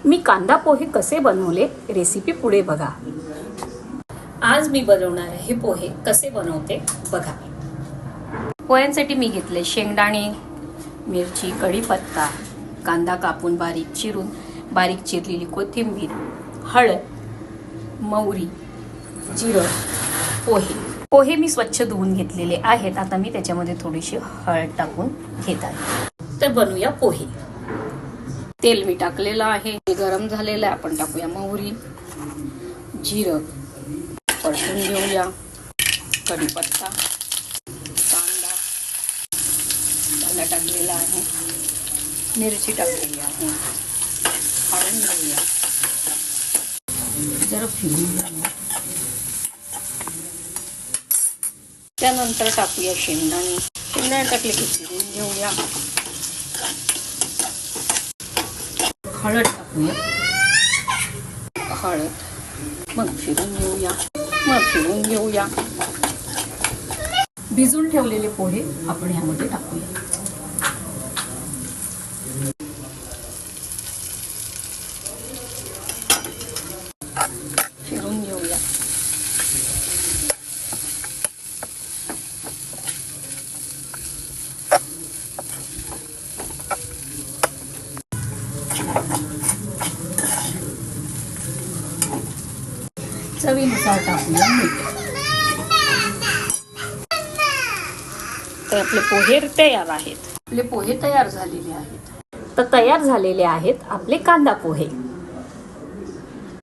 मी कांदा पोहे कसे बनवले रेसिपी पुढे बघा। आज मी बनवणार आहे पोहे कसे बनवते बघा। पोह्यांसाठी मी घेतले शेंगदाणे, मिरची, कढीपत्ता, कांदा कापून बारीक चिरून, बारीक चिरलेली कोथिंबीर, हळद, मोहरी, जिरं, पोहे मी स्वच्छ धुवून घेतलेले आहेत। आता मी त्याच्यामध्ये थोडीशी हळद टाकून घेत आहे। तर बनवूया पोहे। तेल मी टाकलेलं आहे, गरम झालेलं आहे। आपण टाकूया मोहरी, जिरं, परतून घेऊया, कढीपत्ता, कांदा टाकलेला आहे, मिरची टाकलेली आहे, हळद घेऊया, जरा फिरून घेऊया। त्यानंतर टाकूया शेंगदाणे टाकले की फिरून घेऊया, हळद टाकूया, मग फिरून घेऊया, भिजून ठेवलेले पोहे आपण ह्यामध्ये टाकूया। फिरून घेऊया, चवीनुसार टाकूया मीठ। तर आपले पोहे तयार आहेत। आपले पोहे तयार झालेले आहेत। तर तयार झालेले आहेत आपले कांदा पोहे।